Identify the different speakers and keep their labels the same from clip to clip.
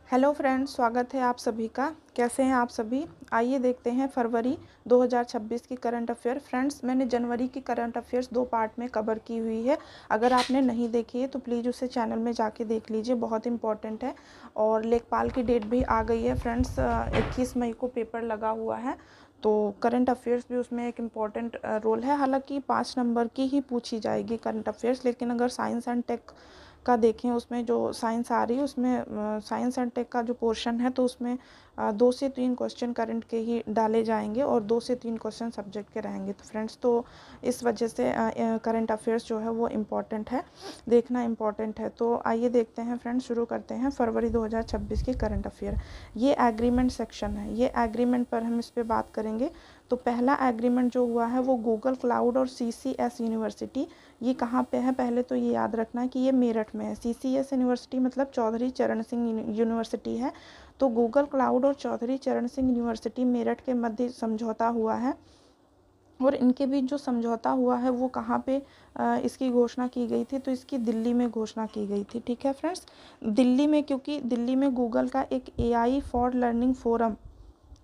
Speaker 1: Hello friends, स्वागत है आप सभी का। कैसे हैं आप सभी? आइए देखते हैं फरवरी 2026 की करंट अफेयर। फ्रेंड्स, मैंने जनवरी की करंट अफेयर्स 2 पार्ट में कवर की हुई है। अगर आपने नहीं देखी है तो प्लीज़ उसे चैनल में जाके देख लीजिए, बहुत इंपॉर्टेंट है। और लेखपाल की डेट भी आ गई है फ्रेंड्स, 21 मई को पेपर लगा हुआ है, तो करंट अफेयर्स भी उसमें एक इम्पॉर्टेंट रोल है। हालांकि 5 नंबर की ही पूछी जाएगी करंट अफेयर्स, लेकिन अगर साइंस एंड टेक का देखें, उसमें जो साइंस आ रही है उसमें साइंस एंड टेक का जो पोर्शन है तो उसमें 2 से 3 क्वेश्चन करंट के ही डाले जाएंगे और 2 से 3 क्वेश्चन सब्जेक्ट के रहेंगे। तो फ्रेंड्स, तो इस वजह से करंट अफेयर्स जो है वो इम्पॉर्टेंट है, देखना इम्पॉर्टेंट है। तो आइए देखते हैं फ्रेंड्स, शुरू करते हैं फरवरी 2026 की करंट अफेयर। ये एग्रीमेंट सेक्शन है, ये एग्रीमेंट पर हम इस पर बात करेंगे। तो पहला एग्रीमेंट जो हुआ है वो गूगल क्लाउड और CCS यूनिवर्सिटी, ये कहाँ पे है? पहले तो ये याद रखना है कि ये मेरठ में है। CCS यूनिवर्सिटी मतलब चौधरी चरण सिंह यूनिवर्सिटी है। तो गूगल क्लाउड और चौधरी चरण सिंह यूनिवर्सिटी मेरठ के मध्य समझौता हुआ है। और इनके बीच जो समझौता हुआ है वो कहाँ पे इसकी घोषणा की गई थी? तो इसकी दिल्ली में घोषणा की गई थी। ठीक है फ्रेंड्स, दिल्ली में, क्योंकि दिल्ली में गूगल का एक AI फॉर लर्निंग फोरम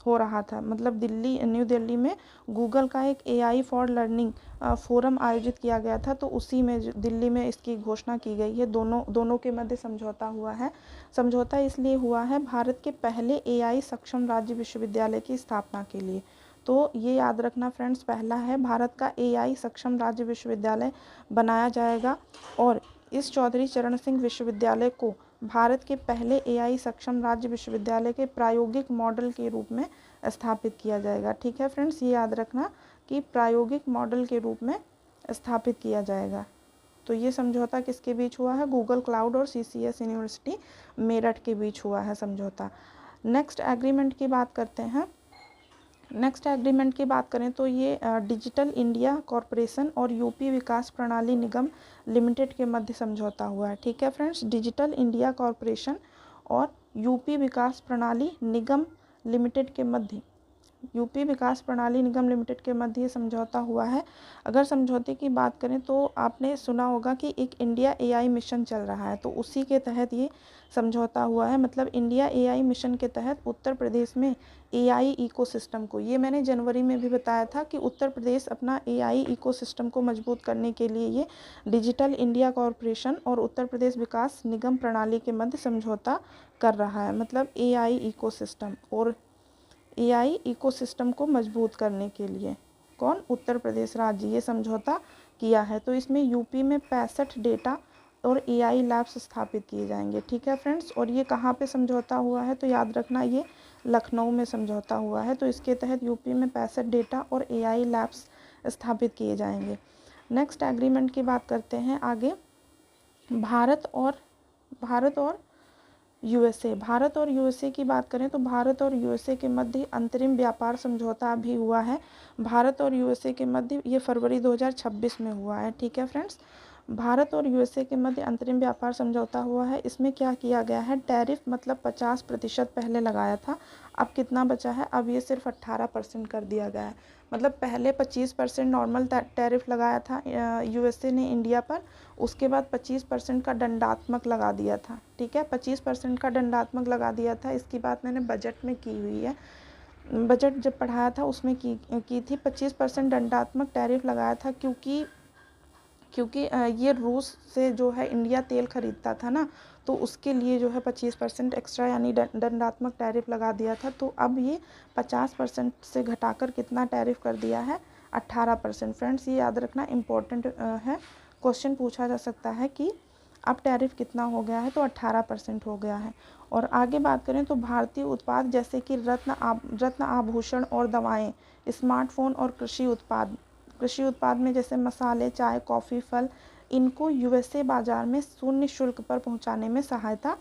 Speaker 1: हो रहा था। मतलब न्यू दिल्ली में गूगल का एक AI फॉर लर्निंग फोरम आयोजित किया गया था, तो उसी में दिल्ली में इसकी घोषणा की गई है। दोनों के मध्य समझौता हुआ है। समझौता इसलिए हुआ है भारत के पहले AI सक्षम राज्य विश्वविद्यालय की स्थापना के लिए। तो ये याद रखना फ्रेंड्स, पहला है भारत का AI सक्षम राज्य विश्वविद्यालय बनाया जाएगा और इस चौधरी चरण सिंह विश्वविद्यालय को भारत के पहले AI सक्षम राज्य विश्वविद्यालय के प्रायोगिक मॉडल के रूप में स्थापित किया जाएगा। ठीक है फ्रेंड्स, ये याद रखना कि प्रायोगिक मॉडल के रूप में स्थापित किया जाएगा। तो ये समझौता किसके बीच हुआ है? गूगल क्लाउड और CCS यूनिवर्सिटी मेरठ के बीच हुआ है समझौता। नेक्स्ट एग्रीमेंट की बात करते हैं। नेक्स्ट एग्रीमेंट की बात करें तो ये डिजिटल इंडिया कॉरपोरेशन और यूपी विकास प्रणाली निगम लिमिटेड के मध्य समझौता हुआ है। ठीक है फ्रेंड्स, डिजिटल इंडिया कॉरपोरेशन और यूपी विकास प्रणाली निगम लिमिटेड के मध्य यूपी विकास प्रणाली निगम लिमिटेड के मध्य समझौता हुआ है। अगर समझौते की बात करें तो आपने सुना होगा कि एक इंडिया AI मिशन चल रहा है, तो उसी के तहत ये समझौता हुआ है। मतलब इंडिया AI मिशन के तहत उत्तर प्रदेश में AI इकोसिस्टम को, ये मैंने जनवरी में भी बताया था कि उत्तर प्रदेश अपना AI इकोसिस्टम को मजबूत करने के लिए ये डिजिटल इंडिया कॉरपोरेशन और उत्तर प्रदेश विकास निगम प्रणाली के मध्य समझौता कर रहा है। मतलब AI इकोसिस्टम और AI इकोसिस्टम को मजबूत करने के लिए कौन? उत्तर प्रदेश राज्य ये समझौता किया है। तो इसमें यूपी में 65 डेटा और AI लैब्स स्थापित किए जाएंगे। ठीक है फ्रेंड्स, और ये कहाँ पे समझौता हुआ है? तो याद रखना, ये लखनऊ में समझौता हुआ है। तो इसके तहत यूपी में 65 डेटा और AI लैब्स स्थापित किए जाएंगे। नेक्स्ट एग्रीमेंट की बात करते हैं आगे। भारत और भारत और USA की बात करें तो भारत और USA के मध्य अंतरिम व्यापार समझौता भी हुआ है। भारत और USA के मध्य ये फरवरी 2026 में हुआ है। ठीक है फ्रेंड्स, भारत और USA के मध्य अंतरिम व्यापार समझौता हुआ है। इसमें क्या किया गया है? टैरिफ मतलब 50% पहले लगाया था, अब कितना बचा है? अब ये सिर्फ 18% कर दिया गया है। मतलब पहले 25% नॉर्मल टैरिफ लगाया था USA ने इंडिया पर, उसके बाद 25% का दंडात्मक लगा दिया था। ठीक है, 25% का दंडात्मक लगा दिया था। इसकी बात मैंने बजट में की हुई है, बजट जब पढ़ाया था उसमें की थी। 25% दंडात्मक टैरिफ लगाया था क्योंकि ये रूस से जो है इंडिया तेल खरीदता था ना, तो उसके लिए जो है 25% एक्स्ट्रा यानी दंडात्मक टैरिफ लगा दिया था। तो अब ये 50% से घटाकर कितना टैरिफ कर दिया है? 18%। फ्रेंड्स, ये याद रखना इम्पोर्टेंट है, क्वेश्चन पूछा जा सकता है कि अब टैरिफ कितना हो गया है? तो 18% हो गया है। और आगे बात करें तो भारतीय उत्पाद जैसे कि रत्न आभूषण और दवाएं, स्मार्टफोन और कृषि उत्पाद में जैसे मसाले, चाय, कॉफ़ी, फल, इनको USA बाज़ार में शून्य शुल्क पर पहुंचाने में सहायता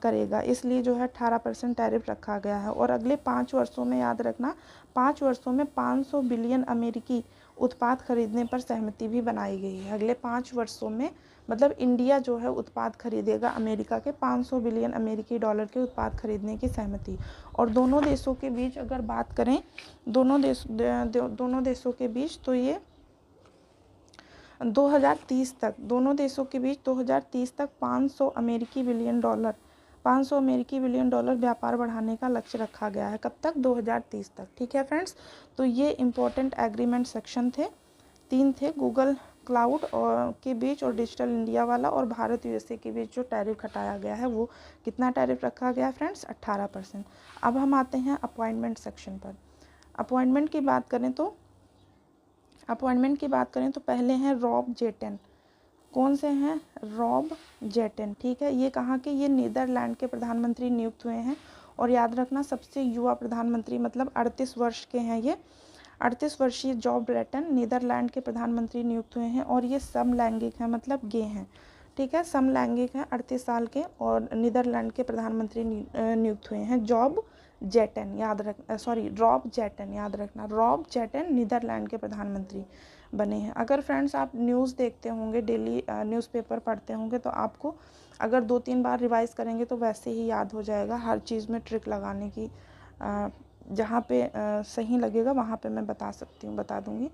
Speaker 1: करेगा। इसलिए जो है 18% टैरिफ रखा गया है। और अगले 5 वर्षों में याद रखना, 5 वर्षों में 500 बिलियन अमेरिकी उत्पाद खरीदने पर सहमति भी बनाई गई है। अगले 5 वर्षों में मतलब इंडिया जो है उत्पाद खरीदेगा अमेरिका के 500 बिलियन अमेरिकी डॉलर के उत्पाद खरीदने की सहमति। और दोनों देशों के बीच अगर बात करें, दोनों देशों के बीच, तो ये 2030 तक, दोनों देशों के बीच 2030 तक 500 अमेरिकी बिलियन डॉलर 500 अमेरिकी बिलियन डॉलर व्यापार बढ़ाने का लक्ष्य रखा गया है। कब तक? 2030 तक। ठीक है फ्रेंड्स, तो ये इम्पोर्टेंट एग्रीमेंट सेक्शन थे, 3 थे, गूगल क्लाउड और के बीच और डिजिटल इंडिया वाला, और भारत यूएसए के बीच जो टैरिफ हटाया गया है वो कितना टैरिफ रखा गया है फ्रेंड्स? 18%। अब हम आते हैं अपॉइंटमेंट सेक्शन पर। अपॉइंटमेंट की बात करें तो पहले हैं रॉब जेटन। कौन से हैं? रॉब जेटन। ठीक है, ये कहाँ के? ये नीदरलैंड के प्रधानमंत्री नियुक्त हुए हैं। और याद रखना, सबसे युवा प्रधानमंत्री, मतलब 38 वर्ष के हैं ये। 38 वर्षीय जॉब ब्रेटन नीदरलैंड के प्रधानमंत्री नियुक्त हुए हैं, और ये समलैंगिक हैं, मतलब गे हैं। ठीक है, समलैंगिक हैं, 38 साल के, और नीदरलैंड के प्रधानमंत्री नियुक्त हुए हैं। रॉब जेटन, याद रखना, रॉब जेटन नीदरलैंड के प्रधानमंत्री बने हैं। अगर फ्रेंड्स आप न्यूज़ देखते होंगे, डेली न्यूज़पेपर पढ़ते होंगे, तो आपको अगर 2-3 बार रिवाइज़ करेंगे तो वैसे ही याद हो जाएगा। हर चीज़ में ट्रिक लगाने की जहाँ पे सही लगेगा वहाँ पे मैं बता दूँगी।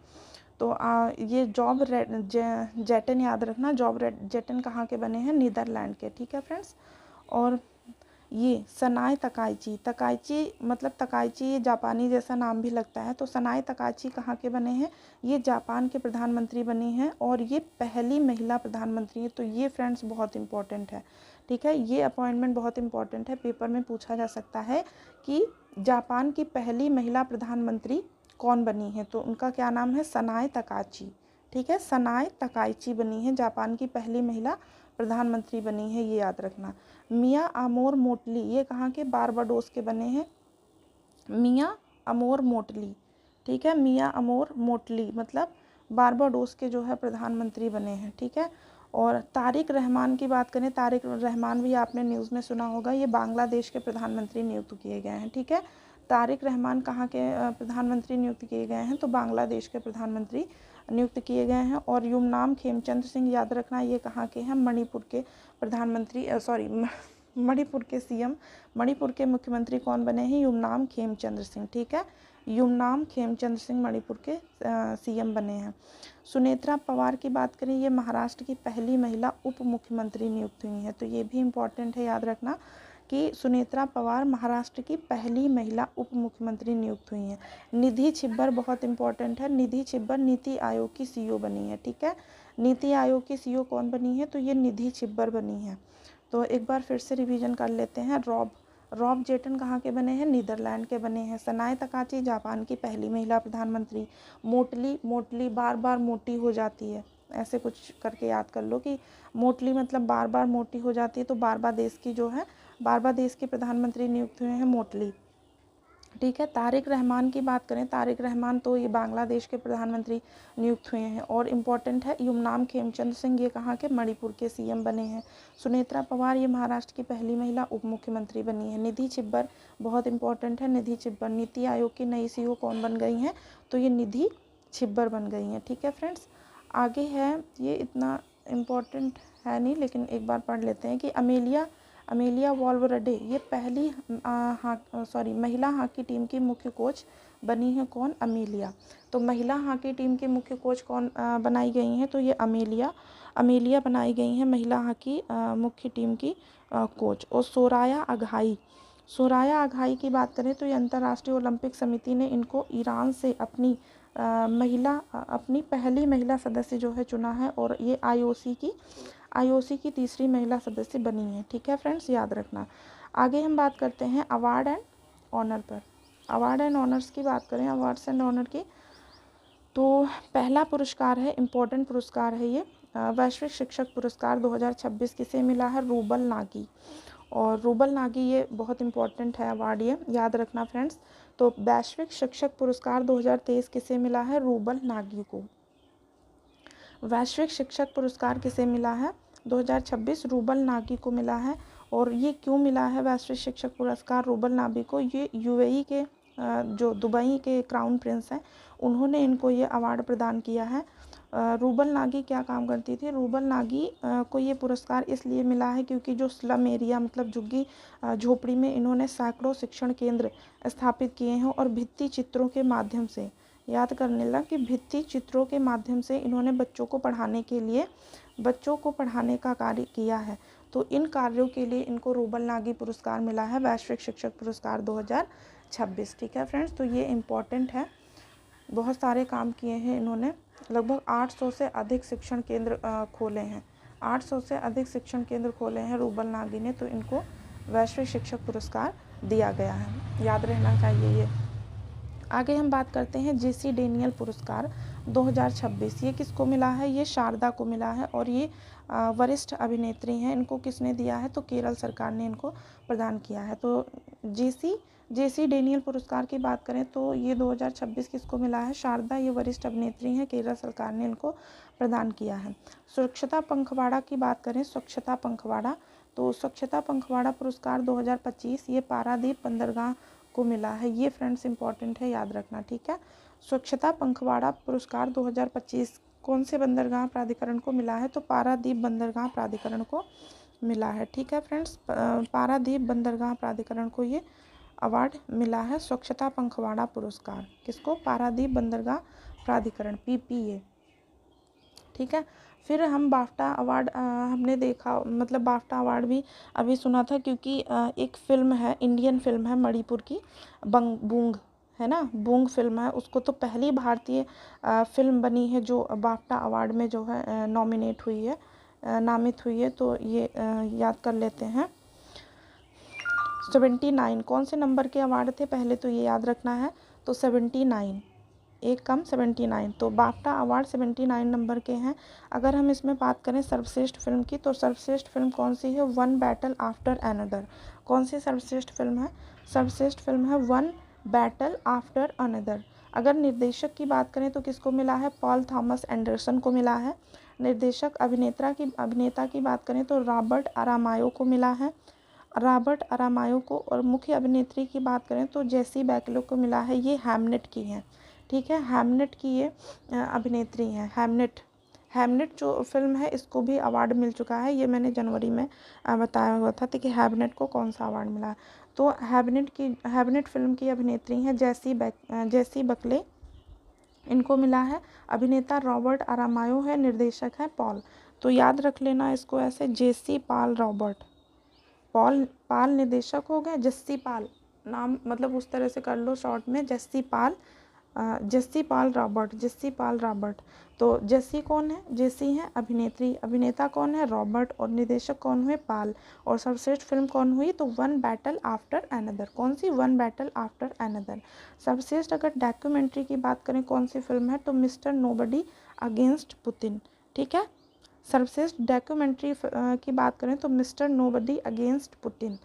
Speaker 1: तो ये जॉब जेटन याद रखना, जॉब जेटन कहाँ के बने हैं? नीदरलैंड के। ठीक है फ्रेंड्स, और ये सनाए तकाइची मतलब तकाइची, ये जापानी जैसा नाम भी लगता है। तो सनाए तकाइची कहाँ के बने हैं? ये जापान के प्रधानमंत्री बने हैं, और ये पहली महिला प्रधानमंत्री है। तो ये फ्रेंड्स बहुत इंपॉर्टेंट है। ठीक है, ये अपॉइंटमेंट बहुत इंपॉर्टेंट है, पेपर में पूछा जा सकता है कि जापान की पहली महिला प्रधानमंत्री कौन बनी है? तो उनका क्या नाम है? सनाए तकाइची। ठीक है, सनाए तकाइची बनी है, जापान की पहली महिला प्रधानमंत्री बनी है, ये याद रखना। मिया अमोर मोटली, ये कहाँ के? बारबाडोस के बने हैं, मिया अमोर मोटली। ठीक है, मिया अमोर मोटली मतलब बारबाडोस के जो है प्रधानमंत्री बने हैं। ठीक है, और तारिक रहमान की बात करें, तारिक रहमान भी आपने न्यूज़ में सुना होगा, ये बांग्लादेश के प्रधानमंत्री नियुक्त किए गए हैं। ठीक है, तारिक रहमान कहाँ के प्रधानमंत्री नियुक्त किए गए हैं? तो बांग्लादेश के प्रधानमंत्री नियुक्त किए गए हैं। और युमनाम खेमचंद सिंह, याद रखना, ये कहाँ के हैं? मणिपुर के प्रधानमंत्री, मणिपुर के सीएम, मणिपुर के मुख्यमंत्री कौन बने हैं? युमनाम खेमचंद सिंह। ठीक है, युमनाम खेमचंद सिंह मणिपुर के सीएम बने हैं। सुनेत्रा पवार की बात करें, ये महाराष्ट्र की पहली महिला उप मुख्यमंत्री नियुक्त हुई हैं। तो ये भी इम्पॉर्टेंट है, याद रखना कि सुनेत्रा पवार महाराष्ट्र की पहली महिला उप मुख्यमंत्री नियुक्त हुई हैं। निधि छिब्बर बहुत इंपॉर्टेंट है, निधि छिब्बर नीति आयोग की सीईओ बनी है। ठीक है, नीति आयोग की सीईओ कौन बनी है? तो ये निधि छिब्बर बनी है। तो एक बार फिर से रिवीजन कर लेते हैं। रॉब जेटन कहाँ के बने हैं? नीदरलैंड के बने हैं। सनाए तकाची जापान की पहली महिला प्रधानमंत्री। मोटली बार बार मोटी हो जाती है, ऐसे कुछ करके याद कर लो कि मोटली मतलब बार बार मोटी हो जाती है। तो बारबादेश के प्रधानमंत्री नियुक्त हुए हैं मोटली। ठीक है, तारिक रहमान की बात करें, तारिक रहमान तो ये बांग्लादेश के प्रधानमंत्री नियुक्त हुए हैं। और इम्पॉर्टेंट है युमनाम खेमचंद सिंह, ये कहाँ के? मणिपुर के सीएम बने हैं। सुनेत्रा पवार, ये महाराष्ट्र की पहली महिला उप मुख्यमंत्री बनी है। निधि छिब्बर बहुत इंपॉर्टेंट है, निधि छिब्बर नीति आयोग की नई सीईओ कौन बन गई हैं? तो ये निधि छिब्बर बन गई हैं। ठीक है फ्रेंड्स, आगे है, ये इतना इम्पोर्टेंट है नहीं, लेकिन एक बार पढ़ लेते हैं कि अमेलिया वाल्वरडे, ये पहली महिला हॉकी टीम की मुख्य कोच बनी है। कौन? अमेलिया। तो महिला हॉकी टीम की मुख्य कोच कौन बनाई गई हैं? तो ये अमेलिया बनाई गई हैं महिला हॉकी मुख्य टीम की कोच। और सोराया अघाई की बात करें तो ये अंतर्राष्ट्रीय ओलंपिक समिति ने इनको ईरान से अपनी पहली महिला सदस्य जो है चुना है, और ये आईओसी की तीसरी महिला सदस्य बनी है। ठीक है फ्रेंड्स, याद रखना। आगे हम बात करते हैं अवार्ड एंड ऑनर पर। अवार्ड एंड ऑनर्स की बात करें, अवार्ड्स एंड ऑनर की, तो पहला पुरस्कार है, इम्पोर्टेंट पुरस्कार है ये, वैश्विक शिक्षक पुरस्कार 2026 किसे मिला है? रूबल नागी। और रूबल नागी ये बहुत इंपॉर्टेंट है अवार्ड, ये याद रखना फ्रेंड्स। तो वैश्विक शिक्षक पुरस्कार 2023 किसे मिला है? रूबल नागी को। वैश्विक शिक्षक पुरस्कार किसे मिला है? 2026 रूबल नागी को मिला है। और ये क्यों मिला है वैश्विक शिक्षक पुरस्कार रूबल नागी को? ये यूएई के जो दुबई के क्राउन प्रिंस हैं, उन्होंने इनको ये अवार्ड प्रदान किया है। रूबल नागी क्या काम करती थी? रूबल नागी को ये पुरस्कार इसलिए मिला है क्योंकि जो स्लम एरिया मतलब झुग्गी झोपड़ी में इन्होंने सैकड़ों शिक्षण केंद्र स्थापित किए हैं, और भित्ति चित्रों के माध्यम से, याद करने लगा कि भित्ति चित्रों के माध्यम से इन्होंने बच्चों को पढ़ाने का कार्य किया है। तो इन कार्यों के लिए इनको रूबल नागी पुरस्कार मिला है, वैश्विक शिक्षक पुरस्कार 2026। ठीक है फ्रेंड्स, तो ये इम्पॉर्टेंट है। बहुत सारे काम किए हैं इन्होंने, लगभग 800 से अधिक शिक्षण केंद्र खोले हैं, 800 से अधिक शिक्षण केंद्र खोले हैं रूबल नागी ने, तो इनको वैश्विक शिक्षक पुरस्कार दिया गया है, याद रहना चाहिए ये। आगे हम बात करते हैं जेसी डेनियल पुरस्कार 2026। ये किसको मिला है? ये शारदा को मिला है और ये वरिष्ठ अभिनेत्री हैं। इनको किसने दिया है? तो केरल सरकार ने इनको प्रदान किया है। तो जेसी डेनियल पुरस्कार की बात करें तो ये 2026 किसको मिला है? शारदा, ये वरिष्ठ अभिनेत्री हैं, केरल सरकार ने इनको प्रदान किया है। स्वच्छता पंखवाड़ा की बात करें, स्वच्छता पंखवाड़ा, तो स्वच्छता पंखवाड़ा पुरस्कार 2025 ये पारादीप बंदरगाह को मिला है। ये फ्रेंड्स इंपॉर्टेंट है, याद रखना। ठीक है, स्वच्छता पंखवाड़ा पुरस्कार 2025 कौन से बंदरगाह प्राधिकरण को मिला है? तो पारादीप बंदरगाह प्राधिकरण को मिला है। ठीक है फ्रेंड्स, पारादीप बंदरगाह प्राधिकरण को ये अवार्ड मिला है, स्वच्छता पंखवाड़ा पुरस्कार। किसको? पारादीप बंदरगाह प्राधिकरण, PPA। ठीक है, फिर हम बाफ्टा अवार्ड हमने देखा, मतलब बाफ्टा अवार्ड भी अभी सुना था, क्योंकि एक फ़िल्म है, इंडियन फ़िल्म है मणिपुर की, बूंग है ना, बूंग फिल्म है, उसको तो पहली भारतीय फिल्म बनी है जो बाफ्टा अवार्ड में जो है नॉमिनेट हुई है, नामित हुई है। तो ये याद कर लेते हैं। 79 कौन से नंबर के अवार्ड थे? पहले तो ये याद रखना है। तो 79, एक कम 79, तो बाफ्टा अवार्ड 79 नंबर के हैं। अगर हम इसमें बात करें सर्वश्रेष्ठ फिल्म की, तो सर्वश्रेष्ठ फिल्म कौन सी है? One battle after another. कौन सी सर्वश्रेष्ठ फिल्म है? सर्वश्रेष्ठ फिल्म है वन बैटल आफ्टर अनदर। अगर निर्देशक की बात करें तो किसको मिला है? पॉल थॉमस एंडरसन को मिला है। निर्देशक अभिनेता की बात करें तो रॉबर्ट अरामायो को मिला है, रॉबर्ट अरामायो को। और मुख्य अभिनेत्री की बात करें तो जेसी बैकलो को मिला है, ये हैमनेट की हैं। ठीक है, हैमनेट की ये अभिनेत्री हैं। हैमनेट जो फिल्म है इसको भी अवार्ड मिल चुका है, ये मैंने जनवरी में बताया हुआ था कि हैमनेट को कौन सा अवार्ड मिला है। तो हैमनेट फिल्म की अभिनेत्री हैं जेसी बकले, इनको मिला है। अभिनेता रॉबर्ट अरामायो है, निर्देशक है पॉल। तो याद रख लेना इसको ऐसे, जेसी पाल रॉबर्ट। पाल निर्देशक हो गए, जस्सी पाल नाम, मतलब उस तरह से कर लो शॉर्ट में, जस्सी पाल रॉबर्ट। तो जस्सी कौन है? जेसी है अभिनेत्री, अभिनेता कौन है? रॉबर्ट, और निर्देशक कौन हुए? पाल। और सर्वश्रेष्ठ फिल्म कौन हुई? तो वन बैटल आफ्टर अनदर। कौन सी? One battle after another. सर्वश्रेष्ठ अगर डॉक्यूमेंट्री की बात करें कौन सी फिल्म है? तो मिस्टर नोबडी अगेंस्ट पुतिन। ठीक है, सर्वश्रेष्ठ डॉक्यूमेंट्री की बात करें तो मिस्टर नोबडी अगेंस्ट पुतिन।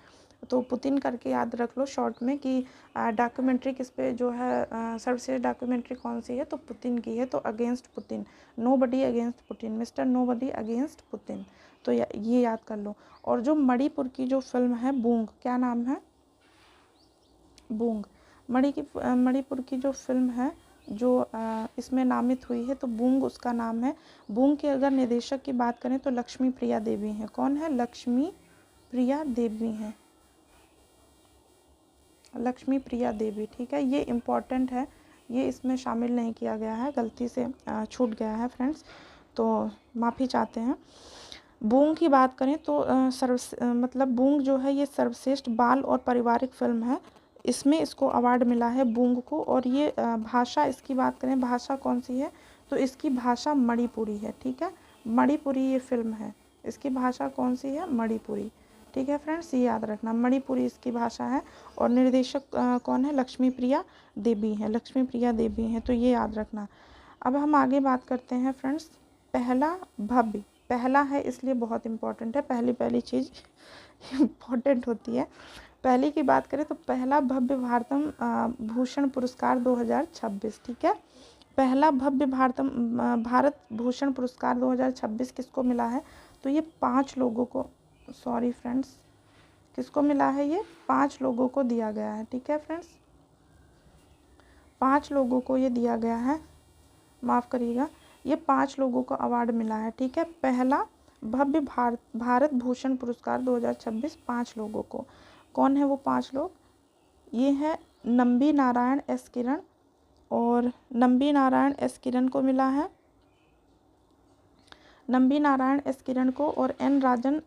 Speaker 1: तो पुतिन करके याद रख लो शॉर्ट में कि डॉक्यूमेंट्री किस पे जो है, सर्वश्रेष्ठ डॉक्यूमेंट्री कौन सी है? तो पुतिन की है, तो against Putin, nobody against Putin, mister nobody against Putin. तो ये याद कर लो। और जो मणिपुर की जो फिल्म है बूंग, क्या नाम है? बूंग। मणिपुर की जो फिल्म है जो इसमें नामित हुई है, तो बूंग उसका नाम है। बूंग के अगर निर्देशक की बात करें तो लक्ष्मी प्रिया देवी हैं। कौन है? लक्ष्मी प्रिया देवी हैं, लक्ष्मी प्रिया देवी। ठीक है, ये इम्पॉर्टेंट है, ये इसमें शामिल नहीं किया गया है, गलती से छूट गया है फ्रेंड्स, तो माफ़ी चाहते हैं। बूंग की बात करें तो मतलब बूंग जो है ये सर्वश्रेष्ठ बाल और पारिवारिक फिल्म है, इसमें इसको अवार्ड मिला है बूंग को। और ये भाषा, इसकी बात करें भाषा कौन सी है? तो इसकी भाषा मणिपुरी है। ठीक है, मणिपुरी ये फिल्म है, इसकी भाषा कौन सी है? मणिपुरी। ठीक है फ्रेंड्स, ये याद रखना, मणिपुरी इसकी भाषा है। और निर्देशक कौन है? लक्ष्मी प्रिया देवी हैं, लक्ष्मी प्रिया देवी हैं, तो ये याद रखना। अब हम आगे बात करते हैं फ्रेंड्स, पहला भव्य, पहला है इसलिए बहुत इम्पॉर्टेंट है, पहली चीज़ इम्पॉर्टेंट होती है। पहली की बात करें तो पहला भव्य भारतम भूषण पुरस्कार 2026। ठीक है, पहला भव्य भारत भूषण पुरस्कार 2026 किसको मिला है? तो ये 5 लोगों को, सॉरी फ्रेंड्स, किसको मिला है? ये 5 लोगों को दिया गया है। ठीक है फ्रेंड्स, 5 लोगों को ये दिया गया है, माफ़ करिएगा, ये 5 लोगों को अवार्ड मिला है। ठीक है, पहला भव्य भारत भूषण पुरस्कार 2026 5 लोगों को। कौन है वो 5 लोग? ये है नंबी नारायण एस किरण, और नंबी नारायण एस किरण को मिला है, नंबी नारायण एस किरण को और एन राजन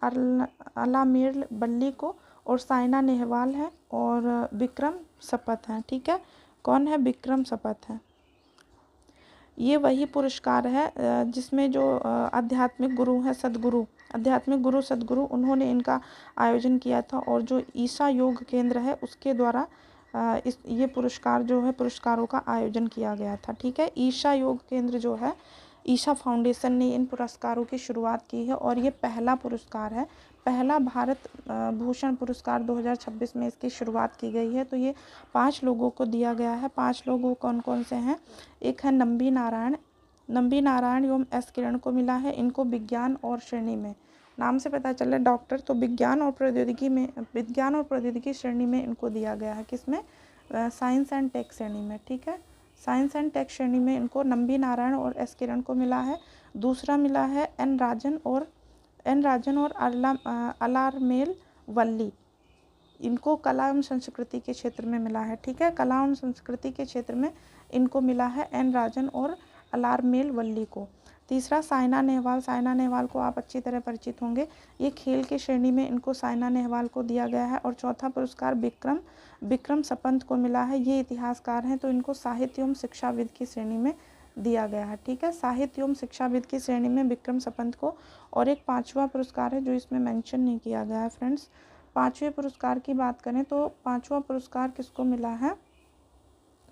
Speaker 1: अलामेल बल्ली को, और साइना नेहवाल है और विक्रम सपत हैं। ठीक है, कौन है? विक्रम सपत है। ये वही पुरस्कार है जिसमें जो आध्यात्मिक गुरु हैं, आध्यात्मिक गुरु सदगुरु, उन्होंने इनका आयोजन किया था, और जो ईशा योग केंद्र है उसके द्वारा ये पुरस्कार जो है, पुरस्कारों का आयोजन किया गया था। ठीक है, ईशा योग केंद्र जो है, ईशा फाउंडेशन ने इन पुरस्कारों की शुरुआत की है, और ये पहला पुरस्कार है, पहला भारत भूषण पुरस्कार 2026 में इसकी शुरुआत की गई है। तो ये 5 लोगों को दिया गया है। 5 लोगों कौन कौन से हैं? एक है नंबी नारायण एवं एस किरण को मिला है। इनको विज्ञान और श्रेणी में, नाम से पता चले डॉक्टर, तो विज्ञान और प्रौद्योगिकी श्रेणी में इनको दिया गया है। किसमें? साइंस एंड टेक श्रेणी में। ठीक है, साइंस एंड टेक श्रेणी में इनको नंबी नारायण और एस किरण को मिला है। दूसरा मिला है एन राजन और अलारमेल वल्ली, इनको कला एवं संस्कृति के क्षेत्र में मिला है। ठीक है, कला एवं संस्कृति के क्षेत्र में इनको मिला है एन राजन और अलारमेल वल्ली को। तीसरा साइना नेहवाल को आप अच्छी तरह परिचित होंगे, ये खेल के श्रेणी में इनको साइना नेहवाल को दिया गया है। और चौथा पुरस्कार विक्रम सपंत को मिला है। ये इतिहासकार हैं, तो इनको साहित्य एवं शिक्षाविद की श्रेणी में दिया गया है। ठीक है, साहित्य एवं शिक्षाविद की श्रेणी में विक्रम सपंत को। और एक 5वां पुरस्कार है जो इसमें मेंशन नहीं किया गया है फ्रेंड्स। 5वें पुरस्कार की बात करें तो 5वां पुरस्कार किसको मिला है?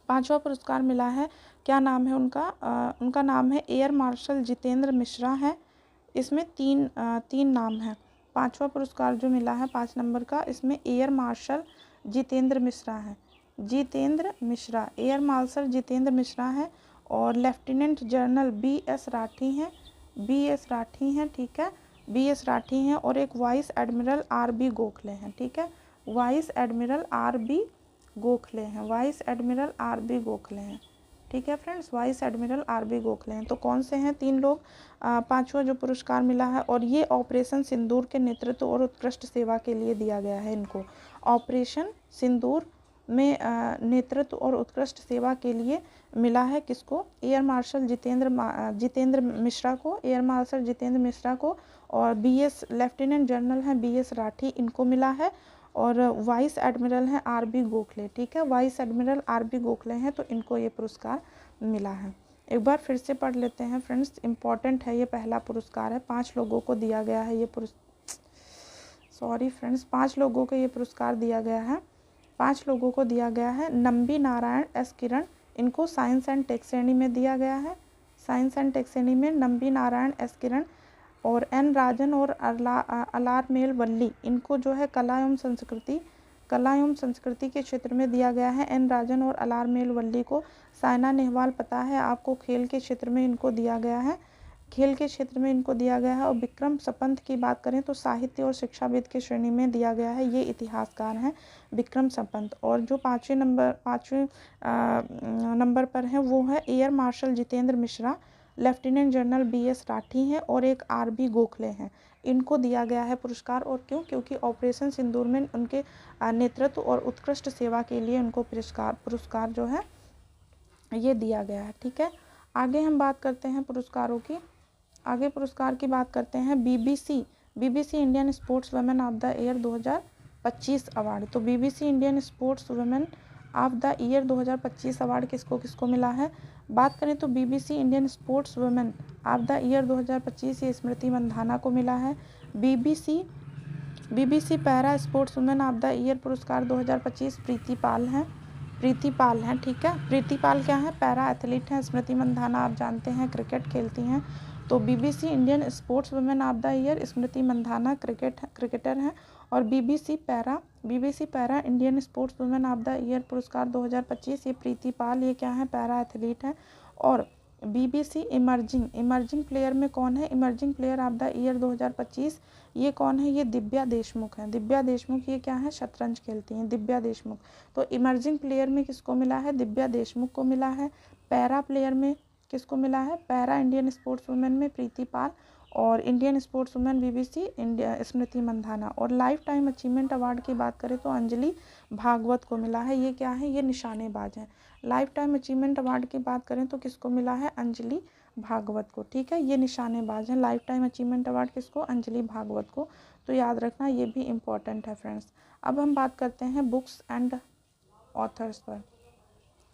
Speaker 1: 5वां पुरस्कार मिला है, क्या नाम है उनका? उनका नाम है एयर मार्शल जितेंद्र मिश्रा है। इसमें तीन नाम है। 5वां पुरस्कार जो मिला है 5 नंबर का, इसमें एयर मार्शल जितेंद्र मिश्रा है। एयर मार्शल जितेंद्र मिश्रा है, और लेफ्टिनेंट जनरल BS राठी हैं। ठीक है, BS राठी हैं, और एक वाइस एडमिरल RB गोखले हैं। ठीक है, वाइस एडमिरल RB गोखले हैं। ठीक है friends, vice admiral RB Gokhale हैं। तो कौन से हैं 3 लोग? 5वां जो पुरस्कार मिला है, और ये ऑपरेशन सिंदूर के नेतृत्व और उत्कृष्ट सेवा के लिए दिया गया है इनको। ऑपरेशन सिंदूर में नेतृत्व और उत्कृष्ट सेवा के लिए मिला है किसको? एयर मार्शल जितेंद्र मिश्रा को, और BS लेफ्टिनेंट जनरल हैं BS राठी, इनको मिला है। और वाइस एडमिरल हैं RB गोखले। ठीक है, वाइस एडमिरल RB गोखले हैं, तो इनको ये पुरस्कार मिला है। एक बार फिर से पढ़ लेते हैं फ्रेंड्स, इम्पॉर्टेंट है, ये पहला पुरस्कार है। 5 लोगों को दिया गया है ये 5 लोगों को ये पुरस्कार दिया गया है। 5 लोगों को दिया गया है। नंबी नारायण एस किरण, इनको साइंस एंड टेक श्रेणी में दिया गया है। साइंस एंड टेक श्रेणी में नंबी नारायण एस किरण, और एन राजन और अलारमेल वल्ली, इनको जो है कला एवं संस्कृति के क्षेत्र में दिया गया है। एन राजन और अलारमेल वल्ली को। साइना नेहवाल पता है आपको, खेल के क्षेत्र में इनको दिया गया है। और विक्रम सपंत की बात करें तो साहित्य और शिक्षाविद की श्रेणी में दिया गया है। ये इतिहासकार हैं विक्रम सपंत। और जो 5वें नंबर पर है वो है air marshal Jitendra Mishra, lieutenant general BS Rathi हैं, और एक RB गोखले हैं। इनको दिया गया है पुरस्कार। और क्यों? क्योंकि ऑपरेशन सिंदूर में उनके नेतृत्व और उत्कृष्ट सेवा के लिए उनको पुरस्कार जो है ये दिया गया है। ठीक है, आगे हम बात करते हैं पुरस्कारों की। आगे पुरस्कार की बात करते हैं BBC Indian sports women of the year 2025 award. तो BBC Indian sports women of the year 2025 award किसको मिला है? बात करें तो BBC Indian sports women of the year 2025 ये स्मृति मंधाना को मिला है। BBC para sports women of the year पुरस्कार 2025 प्रीति पाल हैं। ठीक है, प्रीति पाल क्या है? पैरा एथलीट हैं। स्मृति मंधाना आप जानते हैं क्रिकेट खेलती हैं। तो BBC Indian sports women of the year Smriti Mandhana cricketer हैं। और BBC para Indian sports women of the year पुरस्कार 2025 ये प्रीति पाल, ये क्या है? पैरा एथलीट हैं। और BBC इमर्जिंग प्लेयर में कौन है? Emerging player of the year 2025 ये कौन है? ये दिव्या देशमुख है। ये क्या है? शतरंज खेलती हैं दिव्या देशमुख। तो इमर्जिंग प्लेयर में किसको मिला है? दिव्या देशमुख को मिला है। पैरा प्लेयर में किसको मिला है? पैरा इंडियन स्पोर्ट्स वुमेन में प्रीति पाल, और Indian sportswoman BBC India Smriti Mandhana. और लाइफ टाइम अचीवमेंट अवार्ड की बात करें तो अंजलि भागवत को मिला है। ये क्या है? ये निशानेबाज हैं। लाइफ टाइम अचीवमेंट अवार्ड की बात करें तो किसको मिला है? अंजलि भागवत को। ठीक है, ये निशानेबाज हैं। लाइफ टाइम अचीवमेंट अवार्ड किसको? अंजलि भागवत को। तो याद रखना, ये भी इम्पॉर्टेंट है फ्रेंड्स। अब हम बात करते हैं बुक्स एंड ऑथर्स पर।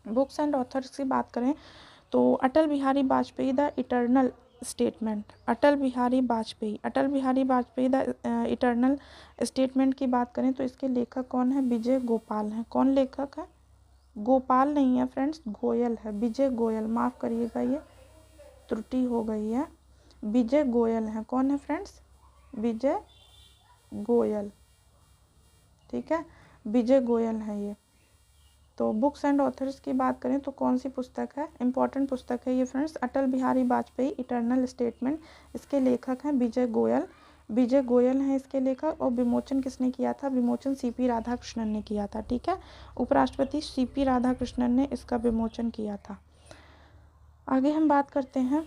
Speaker 1: बुक्स एंड ऑथर्स की बात करें तो Atal Bihari Vajpayee the eternal statement, Atal Bihari Vajpayee the eternal statement की बात करें तो इसके लेखक कौन है? विजय गोपाल हैं। कौन लेखक है? गोपाल नहीं है फ्रेंड्स, गोयल है, विजय गोयल। माफ़ करिएगा, ये त्रुटि हो गई है, विजय गोयल हैं। कौन है फ्रेंड्स? विजय गोयल। ठीक है, विजय गोयल हैं ये। तो बुक्स एंड ऑथर्स की बात करें तो कौन सी पुस्तक है? इंपॉर्टेंट पुस्तक है ये फ्रेंड्स, अटल बिहारी वाजपेयी इटर्नल स्टेटमेंट। इसके लेखक हैं विजय गोयल, विजय गोयल हैं इसके लेखक। और विमोचन किसने किया था? विमोचन सीपी राधाकृष्णन ने किया था। ठीक है, उपराष्ट्रपति सीपी राधाकृष्णन ने इसका विमोचन किया था। आगे हम बात करते हैं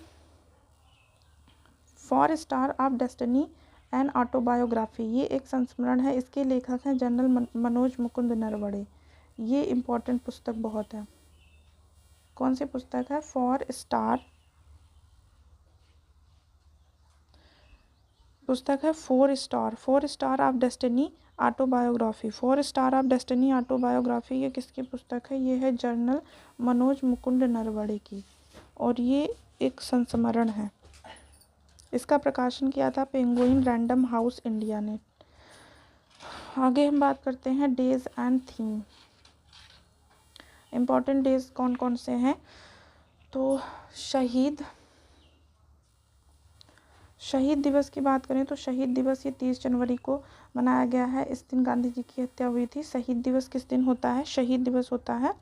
Speaker 1: for star of destiny and autobiography. ये एक संस्मरण है, इसके लेखक हैं जनरल मनोज मुकुंद नरवणे। ये इम्पोर्टेंट पुस्तक बहुत है। कौन सी पुस्तक है? फॉर स्टार, पुस्तक है four star of destiny autobiography. Four star of destiny autobiography ये किसकी पुस्तक है? ये है जनरल मनोज मुकुंद नरवणे की, और ये एक संस्मरण है। इसका प्रकाशन किया था पेंगुइन रैंडम हाउस इंडिया ने। आगे हम बात करते हैं days and theme. Important days कौन कौन से हैं? तो शहीद दिवस की बात करें तो शहीद दिवस ये 30 जनवरी को मनाया गया है। इस दिन गांधी जी की हत्या हुई थी। शहीद दिवस किस दिन होता है? शहीद दिवस होता है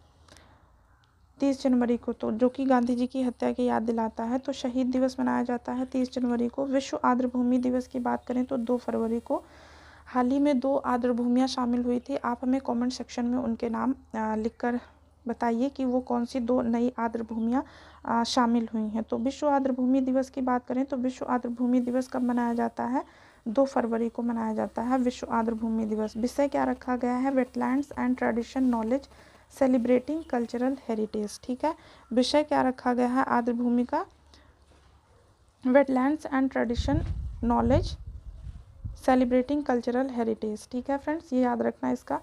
Speaker 1: 30 जनवरी को, तो जो कि गांधी जी की हत्या की याद दिलाता है। तो शहीद दिवस मनाया जाता है 30 जनवरी को। विश्व आर्द्रभूमि दिवस की बात करें तो 2 फरवरी को। हाल ही में 2 आर्द्रभूमियाँ शामिल हुई थी। आप हमें कमेंट सेक्शन में उनके नाम लिखकर बताइए कि वो कौन सी 2 नई आर्द्रभूमियाँ शामिल हुई हैं। तो विश्व आर्द्रभूमि दिवस की बात करें तो विश्व आर्द्रभूमि दिवस कब मनाया जाता है? 2 फरवरी को मनाया जाता है विश्व आर्द्रभूमि दिवस। विषय क्या रखा गया है? Wetlands and tradition knowledge celebrating cultural heritage. ठीक है, विषय क्या रखा गया है आर्द्रभूमि का? Wetlands and tradition knowledge celebrating cultural heritage. ठीक है फ्रेंड्स, ये याद रखना इसका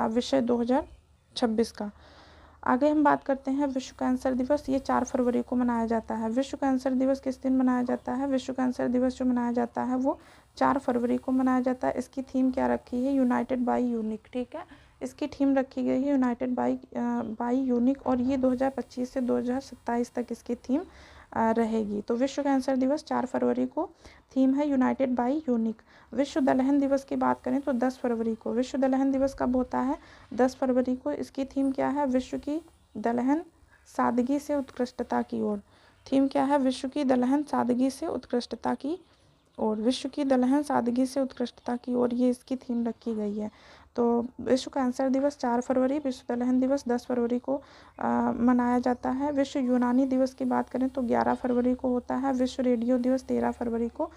Speaker 1: विषय 2026 का। आगे हम बात करते हैं विश्व कैंसर दिवस। ये 4 फरवरी को मनाया जाता है। विश्व कैंसर दिवस किस दिन मनाया जाता है? विश्व कैंसर दिवस जो मनाया जाता है वो 4 फरवरी को मनाया जाता है। इसकी थीम क्या रखी है? United by unique. ठीक है, इसकी थीम रखी गई है यूनाइटेड बाई यूनिक, और ये 2025 से 2027 तक इसकी थीम रहेगी। तो विश्व कैंसर दिवस 4 फरवरी को, थीम है यूनाइटेड बाई यूनिक। विश्व दलहन दिवस की बात करें तो 10 फरवरी को। विश्व दलहन दिवस कब होता है? 10 फरवरी को। इसकी थीम क्या है? विश्व की दलहन सादगी से उत्कृष्टता की ओर। थीम क्या है? विश्व की दलहन सादगी से उत्कृष्टता की ओर। विश्व की दलहन सादगी से उत्कृष्टता की ओर, ये इसकी थीम रखी गई है। तो विश्व कैंसर दिवस 4 फरवरी, विश्व दलहन दिवस 10 फरवरी को मनाया जाता है। विश्व यूनानी दिवस की बात करें तो 11 फरवरी को होता है। विश्व रेडियो दिवस 13 फरवरी को,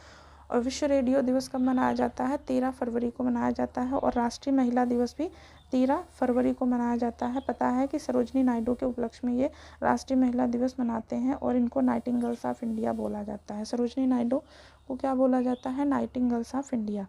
Speaker 1: और विश्व रेडियो दिवस कब मनाया जाता है? 13 फरवरी को मनाया जाता है। और राष्ट्रीय महिला दिवस भी 13 फरवरी को मनाया जाता है। पता है कि सरोजनी नायडू के उपलक्ष्य में ये राष्ट्रीय महिला दिवस मनाते हैं, और इनको नाइटिंगेल्स ऑफ इंडिया बोला जाता है। सरोजनी नायडू को क्या बोला जाता है? Nightingales of India.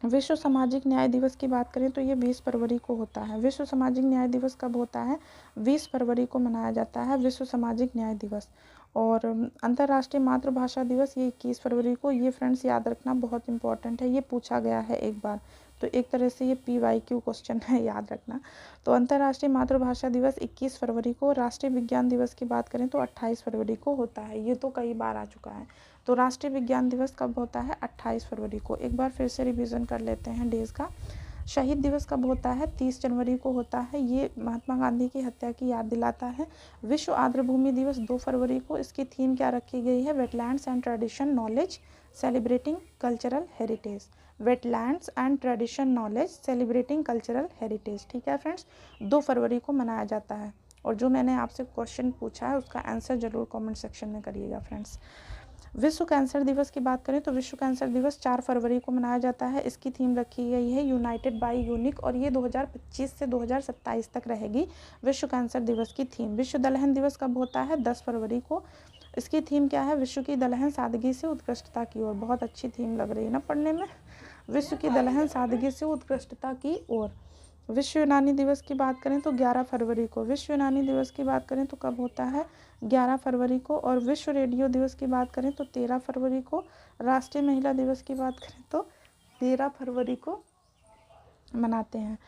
Speaker 1: विश्व सामाजिक न्याय दिवस की बात करें तो ये 20 फरवरी को होता है। विश्व सामाजिक न्याय दिवस कब होता है? 20 फरवरी को मनाया जाता है विश्व सामाजिक न्याय दिवस। और अंतर्राष्ट्रीय मातृभाषा दिवस ये 21 फरवरी को। ये फ्रेंड्स याद रखना बहुत इंपॉर्टेंट है, ये पूछा गया है एक बार, तो एक तरह से ये PYQ क्वेश्चन है, याद रखना। तो अंतर्राष्ट्रीय मातृभाषा दिवस 21 फरवरी को। राष्ट्रीय विज्ञान दिवस की बात करें तो 28 फरवरी को होता है। ये तो कई बार आ चुका है। तो राष्ट्रीय विज्ञान दिवस कब होता है? 28 फरवरी को। एक बार फिर से रिवीजन कर लेते हैं डेज का। शहीद दिवस कब होता है? 30 जनवरी को होता है। ये महात्मा गांधी की हत्या की याद दिलाता है। विश्व आर्द्रभूमि दिवस 2 फरवरी को। इसकी थीम क्या रखी गई है? Wetlands and tradition knowledge celebrating cultural heritage. Wetlands and tradition knowledge celebrating cultural heritage. ठीक है फ्रेंड्स, 2 फरवरी को मनाया जाता है। और जो मैंने आपसे क्वेश्चन पूछा है उसका आंसर जरूर कमेंट सेक्शन में करिएगा फ्रेंड्स। विश्व कैंसर दिवस की बात करें तो विश्व कैंसर दिवस 4 फरवरी को मनाया जाता है। इसकी थीम रखी गई है यूनाइटेड बाई यूनिक, और ये 2025 से 2027 तक रहेगी विश्व कैंसर दिवस की थीम। विश्व दलहन दिवस कब होता है? 10 फरवरी को। इसकी थीम क्या है? विश्व की दलहन सादगी से उत्कृष्टता की ओर। बहुत अच्छी थीम लग रही है ना पढ़ने में। विश्व की दलहन सादगी से उत्कृष्टता की ओर। विश्व यूनानी दिवस की बात करें तो 11 फरवरी को। विश्व यूनानी दिवस की बात करें तो कब होता है? 11 फरवरी को। और विश्व रेडियो दिवस की बात करें तो 13 फरवरी को। राष्ट्रीय महिला दिवस की बात करें तो 13 फरवरी को मनाते हैं।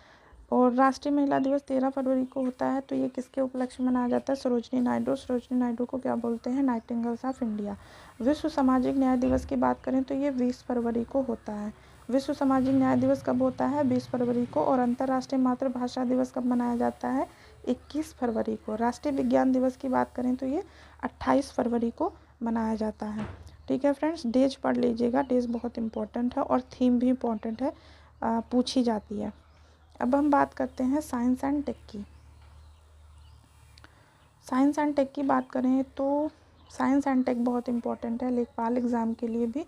Speaker 1: और राष्ट्रीय महिला दिवस 13 फरवरी को होता है, तो ये किसके उपलक्ष्य में मनाया जाता है? सरोजनी नायडू। सरोजनी नायडू को क्या बोलते हैं? Nightingales of India. विश्व सामाजिक न्याय दिवस की बात करें तो ये 20 फरवरी को होता है। विश्व सामाजिक न्याय दिवस कब होता है? 20 फरवरी को। और अंतर्राष्ट्रीय मातृभाषा दिवस कब मनाया जाता है? 21 फरवरी को। राष्ट्रीय विज्ञान दिवस की बात करें तो ये 28 फरवरी को मनाया जाता है। ठीक है फ्रेंड्स, डेज पढ़ लीजिएगा। डेज बहुत इंपॉर्टेंट है और थीम भी इम्पोर्टेंट है, पूछी जाती है। अब हम बात करते हैं साइंस एंड टेक की। साइंस एंड टेक की बात करें तो साइंस एंड टेक बहुत इंपॉर्टेंट है लेखपाल एग्ज़ाम के लिए भी।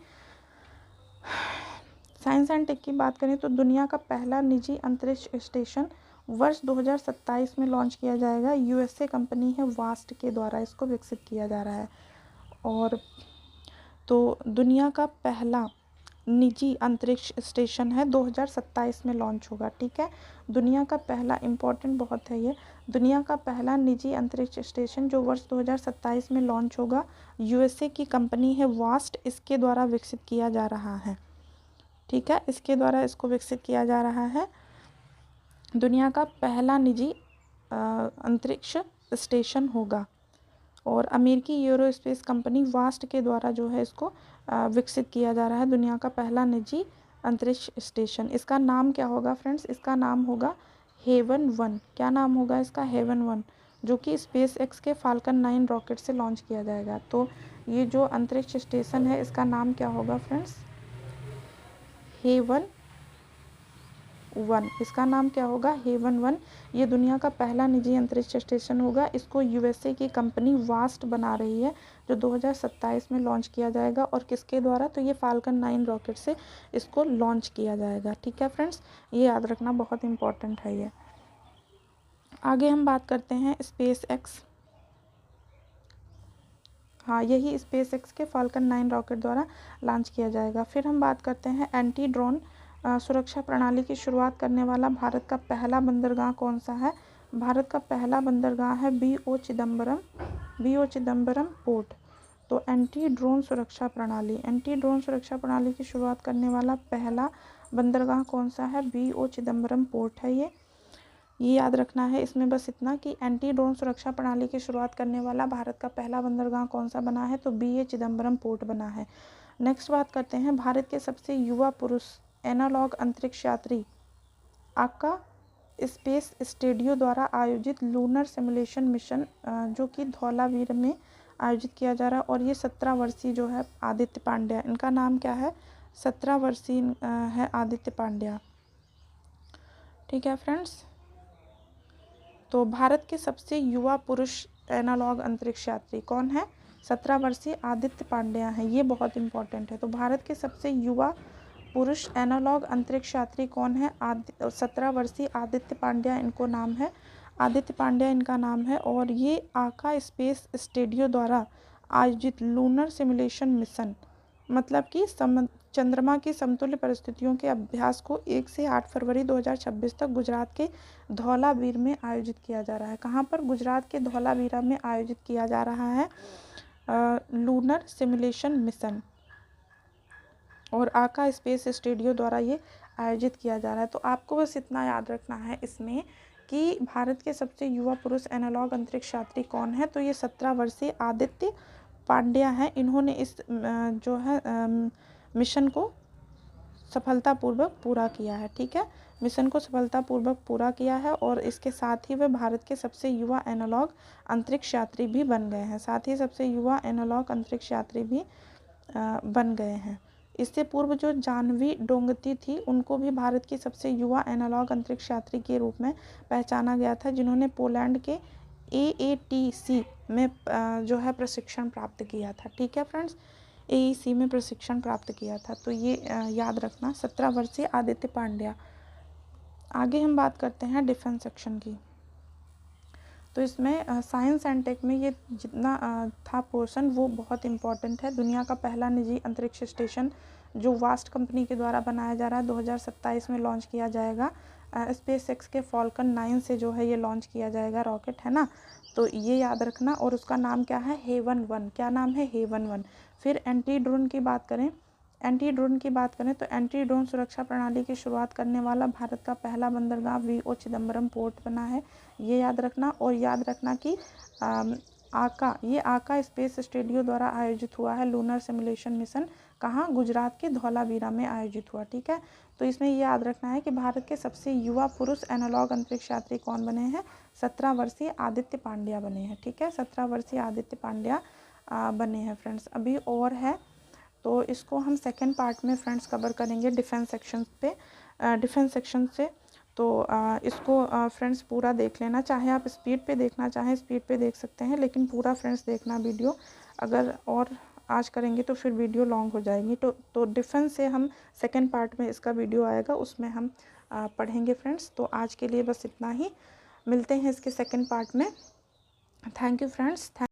Speaker 1: साइंस एंड टेक की बात करें तो दुनिया का पहला निजी अंतरिक्ष स्टेशन वर्ष 2027 में लॉन्च किया जाएगा। यूएसए कंपनी है वास्ट के द्वारा इसको विकसित किया जा रहा है। और तो दुनिया का पहला निजी अंतरिक्ष स्टेशन है 2027 में लॉन्च होगा। ठीक है, दुनिया का पहला, इम्पोर्टेंट बहुत है ये, दुनिया का पहला निजी अंतरिक्ष स्टेशन जो वर्ष 2027 में लॉन्च होगा, यूएसए की कंपनी है वास्ट, इसके द्वारा विकसित किया जा रहा है। ठीक है, इसके द्वारा इसको विकसित किया जा रहा है। दुनिया का पहला निजी अंतरिक्ष स्टेशन होगा और अमेरिकी एरोस्पेस कंपनी वास्ट के द्वारा जो है इसको विकसित किया जा रहा है। दुनिया का पहला निजी अंतरिक्ष स्टेशन, इसका नाम क्या होगा फ्रेंड्स? इसका नाम होगा हेवन 1। क्या नाम होगा इसका? हेवन 1, जो कि स्पेस एक्स के फाल्कन 9 रॉकेट से लॉन्च किया जाएगा। तो ये जो अंतरिक्ष स्टेशन है इसका नाम क्या होगा फ्रेंड्स? हेवन 1। इसका नाम क्या होगा? हेवन 1। ये दुनिया का पहला निजी अंतरिक्ष स्टेशन होगा। इसको यूएसए की कंपनी वास्ट बना रही है, जो 2027 में लॉन्च किया जाएगा। और किसके द्वारा? तो ये फाल्कन 9 रॉकेट से इसको लॉन्च किया जाएगा। ठीक है फ्रेंड्स, ये याद रखना बहुत इंपॉर्टेंट है ये। आगे हम बात करते हैं स्पेस एक्स। हाँ, यही स्पेस एक्स के फाल्कन 9 रॉकेट द्वारा लॉन्च किया जाएगा। फिर हम बात करते हैं एंटी ड्रोन सुरक्षा प्रणाली की शुरुआत करने वाला भारत का पहला बंदरगाह कौन सा है? भारत का पहला बंदरगाह है बी.ओ. चिदम्बरम पोर्ट। तो एंटी ड्रोन सुरक्षा प्रणाली की शुरुआत करने वाला पहला बंदरगाह कौन सा है? बी.ओ. चिदम्बरम पोर्ट है ये याद रखना है। इसमें बस इतना कि एंटी ड्रोन सुरक्षा प्रणाली की शुरुआत करने वाला भारत का पहला बंदरगाह कौन सा बना है? तो बी.ए. चिदम्बरम पोर्ट बना है। नेक्स्ट बात करते हैं भारत के सबसे युवा पुरुष एनालॉग अंतरिक्ष यात्री आका स्पेस स्टूडियो द्वारा आयोजित लूनर सिमुलेशन मिशन, जो कि धौलावीर में आयोजित किया जा रहा है। और ये 17 वर्षीय जो है आदित्य पांड्या, इनका नाम क्या है? 17 वर्षीय है आदित्य पांड्या। ठीक है फ्रेंड्स, तो भारत के सबसे युवा पुरुष एनालॉग अंतरिक्ष यात्री कौन है? 17 वर्षीय आदित्य पांड्या हैं। ये बहुत इंपॉर्टेंट है। तो भारत के सबसे युवा पुरुष एनालॉग अंतरिक्ष यात्री कौन है? 17 वर्षीय आदित्य पांड्या इनको नाम है। आदित्य पांड्या इनका नाम है। और ये आका स्पेस स्टूडियो द्वारा आयोजित लूनर सिमुलेशन मिशन, मतलब कि चंद्रमा की समतुल्य परिस्थितियों के अभ्यास को 1 से 8 फरवरी 2026 तक गुजरात के धौलावीर में आयोजित किया जा रहा है। कहाँ पर? गुजरात के धौलावीरा में आयोजित किया जा रहा है लूनर सिमुलेशन मिशन, और आका स्पेस स्टूडियो द्वारा ये आयोजित किया जा रहा है। तो आपको बस इतना याद रखना है इसमें कि भारत के सबसे युवा पुरुष एनालॉग अंतरिक्ष यात्री कौन है? तो ये 17 वर्षीय आदित्य पांड्या हैं। इन्होंने इस जो है मिशन को सफलतापूर्वक पूरा किया है। ठीक है, मिशन को सफलतापूर्वक पूरा किया है और इसके साथ ही वे भारत के सबसे युवा एनालॉग अंतरिक्ष यात्री भी बन गए हैं। साथ ही सबसे युवा एनालॉग अंतरिक्ष यात्री भी बन गए हैं। इससे पूर्व जो जानवी डोंगती थी, उनको भी भारत की सबसे युवा एनालॉग अंतरिक्ष यात्री के रूप में पहचाना गया था, जिन्होंने पोलैंड के AATC में जो है प्रशिक्षण प्राप्त किया था। ठीक है फ्रेंड्स, AEC में प्रशिक्षण प्राप्त किया था। तो ये याद रखना, 17 वर्षीय आदित्य पांड्या। आगे हम बात करते हैं डिफेंस सेक्शन की। तो इसमें साइंस एंड टेक में ये जितना था पोर्शन वो बहुत इम्पॉर्टेंट है। दुनिया का पहला निजी अंतरिक्ष स्टेशन जो वास्ट कंपनी के द्वारा बनाया जा रहा है 2027 में लॉन्च किया जाएगा। स्पेस एक्स के फॉल्कन 9 से जो है ये लॉन्च किया जाएगा रॉकेट, है ना। तो ये याद रखना। और उसका नाम क्या है? हेवन 1। क्या नाम है? हेवन 1। फिर एंटी ड्रोन की बात करें, तो एंटी ड्रोन सुरक्षा प्रणाली की शुरुआत करने वाला भारत का पहला बंदरगाह वीओ चिदम्बरम पोर्ट बना है, ये याद रखना। और याद रखना कि आका स्पेस स्टूडियो द्वारा आयोजित हुआ है लूनर सिमुलेशन मिशन। कहाँ? गुजरात के धौलावीरा में आयोजित हुआ, ठीक है। तो इसमें ये याद रखना है कि भारत के सबसे युवा पुरुष एनालॉग अंतरिक्ष यात्री कौन बने हैं? 17 वर्षीय आदित्य पांड्या बने हैं, ठीक है। 17 वर्षीय आदित्य पांड्या बने हैं फ्रेंड्स। अभी और है तो इसको हम सेकंड पार्ट में फ्रेंड्स कवर करेंगे डिफेंस सेक्शन से। तो इसको फ्रेंड्स पूरा देख लेना, चाहे आप स्पीड पे देखना चाहें स्पीड पे देख सकते हैं, लेकिन पूरा फ्रेंड्स देखना वीडियो। अगर और आज करेंगे तो फिर वीडियो लॉन्ग हो जाएगी। तो डिफेंस से हम सेकंड पार्ट में इसका वीडियो आएगा, उसमें हम पढ़ेंगे फ्रेंड्स। तो आज के लिए बस इतना ही, मिलते हैं इसके सेकंड पार्ट में। Thank you friends.